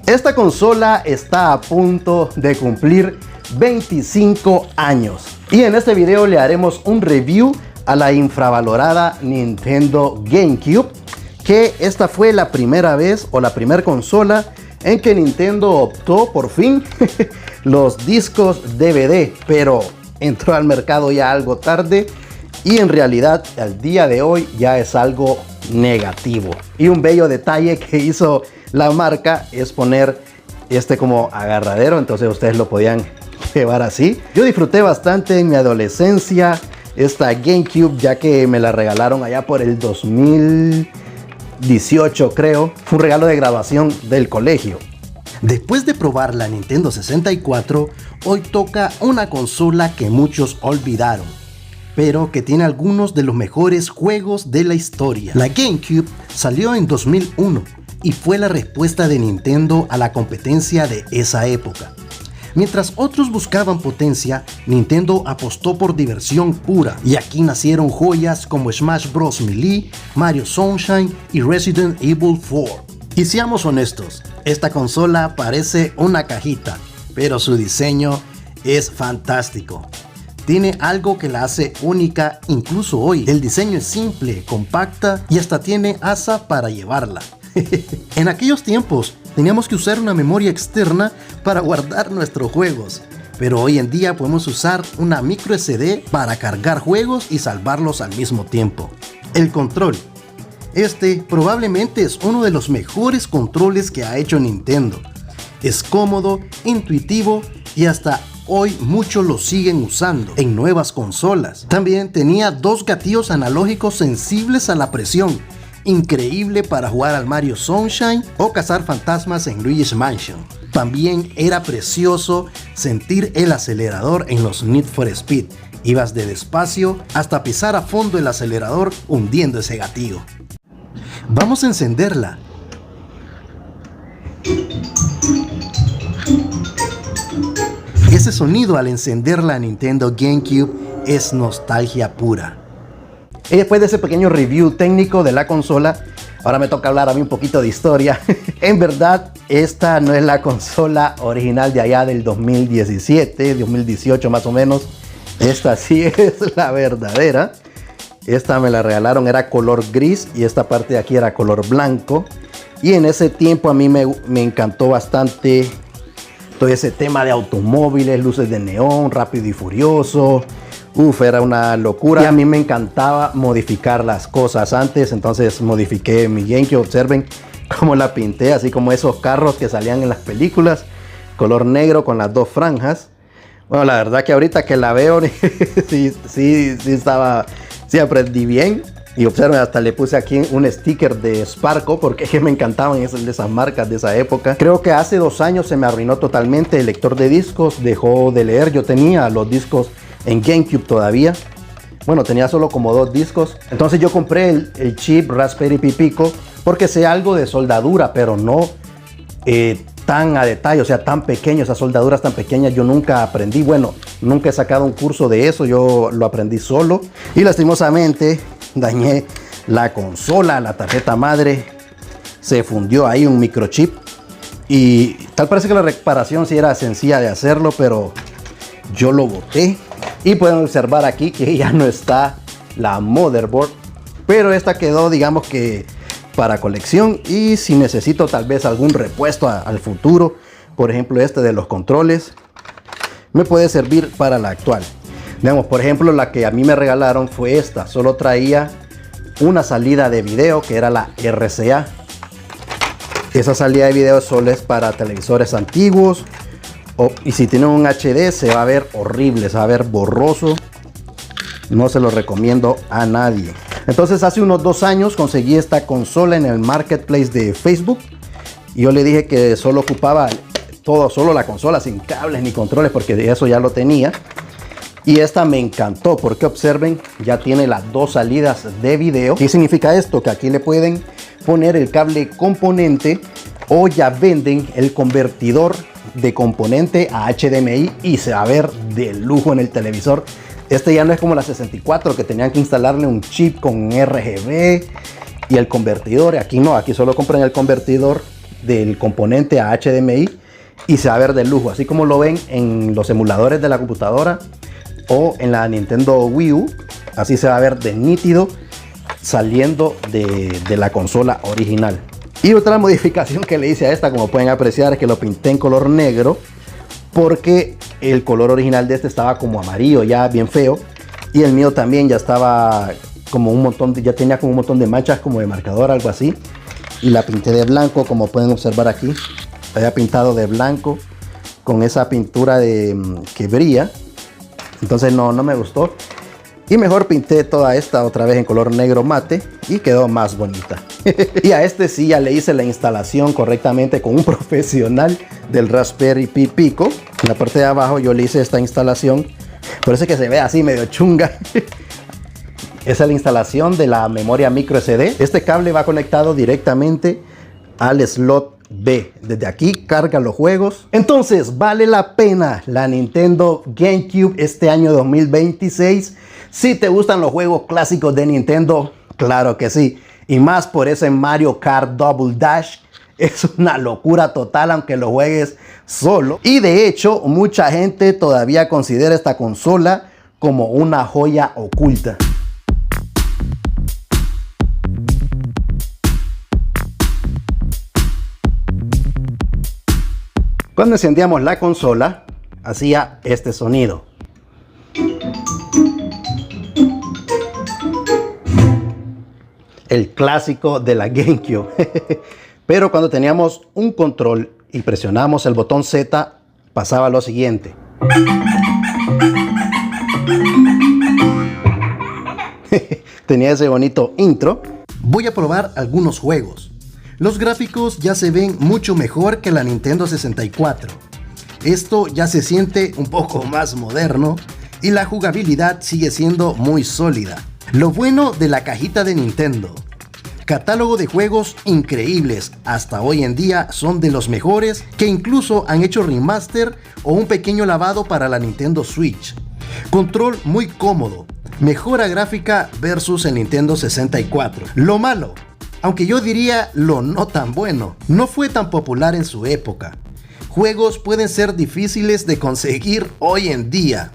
Esta consola está a punto de cumplir 25 años y en este video le haremos un review a la infravalorada Nintendo GameCube, que esta fue la primera vez o la primera consola en que Nintendo optó por fin los discos DVD, pero entró al mercado ya algo tarde y en realidad al día de hoy ya es algo negativo. Y un bello detalle que hizo la marca es poner este como agarradero, entonces ustedes lo podían llevar así. Yo disfruté bastante en mi adolescencia esta GameCube, ya que me la regalaron allá por el 2018 creo. Fue un regalo de graduación del colegio. Después de probar la Nintendo 64, hoy toca una consola que muchos olvidaron, pero que tiene algunos de los mejores juegos de la historia. La GameCube salió en 2001 y fue la respuesta de Nintendo a la competencia de esa época. Mientras otros buscaban potencia, Nintendo apostó por diversión pura, y aquí nacieron joyas como Smash Bros. Melee, Mario Sunshine y Resident Evil 4. Y seamos honestos, esta consola parece una cajita, pero su diseño es fantástico. Tiene algo que la hace única incluso hoy. El diseño es simple, compacta y hasta tiene asa para llevarla. En aquellos tiempos teníamos que usar una memoria externa para guardar nuestros juegos, pero hoy en día podemos usar una micro SD para cargar juegos y salvarlos al mismo tiempo. El control. Este probablemente es uno de los mejores controles que ha hecho Nintendo. Es cómodo, intuitivo y hasta hoy muchos lo siguen usando en nuevas consolas. También tenía dos gatillos analógicos sensibles a la presión, increíble para jugar al Mario Sunshine o cazar fantasmas en Luigi's Mansion. También era precioso sentir el acelerador en los Need for Speed. Ibas de despacio hasta pisar a fondo el acelerador hundiendo ese gatillo. Vamos a encenderla. Ese sonido al encender la Nintendo GameCube es nostalgia pura. Y después de ese pequeño review técnico de la consola, ahora me toca hablar a mí un poquito de historia. En verdad, esta no es la consola original de allá del 2017, 2018 más o menos. Esta sí es la verdadera. Esta me la regalaron, era color gris y esta parte de aquí era color blanco. Y en ese tiempo a mí me encantó bastante todo ese tema de automóviles, luces de neón, Rápido y Furioso. Era una locura y a mí me encantaba modificar las cosas antes, entonces modifiqué mi GameCube. Observen cómo la pinté, así como esos carros que salían en las películas, color negro con las dos franjas. Bueno, la verdad que ahorita que la veo, sí aprendí bien. Y observen, hasta le puse aquí un sticker de Sparco porque me encantaban esas marcas de esa época. Creo que hace 2 años se me arruinó totalmente el lector de discos, dejó de leer. Yo tenía los discos en GameCube todavía. Bueno, tenía solo como 2 discos. Entonces yo compré el chip Raspberry Pi Pico porque sé algo de soldadura, pero no tan a detalle, o sea, tan pequeño, esas soldaduras tan pequeñas yo nunca aprendí. Bueno, nunca he sacado un curso de eso, yo lo aprendí solo. Y lastimosamente dañé la consola, la tarjeta madre, se fundió ahí un microchip. Y tal parece que la reparación sí era sencilla de hacerlo, pero yo lo boté. Y pueden observar aquí que ya no está la motherboard, pero esta quedó, digamos que para colección. Y si necesito tal vez algún repuesto al futuro, por ejemplo este de los controles, me puede servir para la actual. Digamos, por ejemplo, la que a mí me regalaron fue esta, solo traía una salida de video que era la RCA. Esa salida de video solo es para televisores antiguos. Y si tienen un HD se va a ver horrible, se va a ver borroso. No se lo recomiendo a nadie. Entonces hace unos 2 años conseguí esta consola en el marketplace de Facebook. Y yo le dije que solo ocupaba solo la consola, sin cables ni controles, porque eso ya lo tenía. Y esta me encantó porque observen, ya tiene las 2 salidas de video. ¿Qué significa esto? Que aquí le pueden poner el cable componente o ya venden el convertidor de componente a HDMI y se va a ver de lujo en el televisor. Este ya no es como la 64 que tenían que instalarle un chip con RGB y el convertidor. Aquí no, aquí solo compran el convertidor del componente a HDMI y se va a ver de lujo, así como lo ven en los emuladores de la computadora o en la Nintendo Wii U. Así se va a ver de nítido saliendo de la consola original. Y otra modificación que le hice a esta, como pueden apreciar, es que lo pinté en color negro, porque el color original de este estaba como amarillo, ya bien feo, y el mío también ya estaba como un montón ya tenía como un montón de manchas, como de marcador, algo así, y la pinté de blanco, como pueden observar aquí. Había pintado de blanco con esa pintura que brilla, entonces no me gustó, y mejor pinté toda esta otra vez en color negro mate y quedó más bonita. Y a este sí ya le hice la instalación correctamente con un profesional del Raspberry Pi Pico. En la parte de abajo yo le hice esta instalación, por eso es que se ve así medio chunga. Esa es la instalación de la memoria micro SD. Este cable va conectado directamente al slot B. Desde aquí carga los juegos. Entonces vale la pena la Nintendo GameCube este año 2026. Si te gustan los juegos clásicos de Nintendo, claro que sí. Y más por ese Mario Kart Double Dash. Es una locura total aunque lo juegues solo. Y de hecho mucha gente todavía considera esta consola como una joya oculta. Cuando encendíamos la consola, hacía este sonido. El clásico de la GameCube. Pero cuando teníamos un control y presionamos el botón Z, pasaba lo siguiente. Tenía ese bonito intro. Voy a probar algunos juegos. Los gráficos ya se ven mucho mejor que la Nintendo 64. Esto ya se siente un poco más moderno y la jugabilidad sigue siendo muy sólida. Lo bueno de la cajita de Nintendo: catálogo de juegos increíbles, hasta hoy en día son de los mejores, que incluso han hecho remaster o un pequeño lavado para la Nintendo Switch. Control muy cómodo, mejora gráfica versus el Nintendo 64. Lo malo, aunque yo diría lo no tan bueno, no fue tan popular en su época. Juegos pueden ser difíciles de conseguir hoy en día.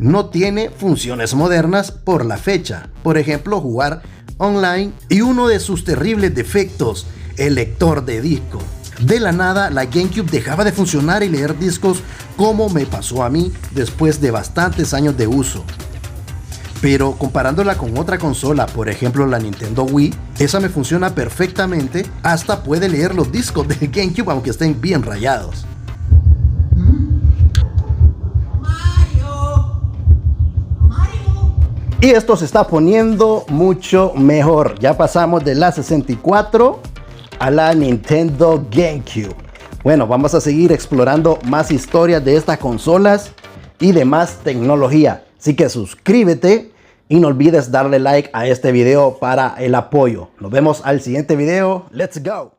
No tiene funciones modernas por la fecha, por ejemplo jugar online, y uno de sus terribles defectos, el lector de disco. De la nada la GameCube dejaba de funcionar y leer discos, como me pasó a mí después de bastantes años de uso. Pero comparándola con otra consola, por ejemplo la Nintendo Wii, esa me funciona perfectamente, hasta puede leer los discos del GameCube aunque estén bien rayados. Y esto se está poniendo mucho mejor. Ya pasamos de la 64 a la Nintendo GameCube. Bueno, vamos a seguir explorando más historias de estas consolas y de más tecnología. Así que suscríbete y no olvides darle like a este video para el apoyo. Nos vemos al siguiente video. Let's go.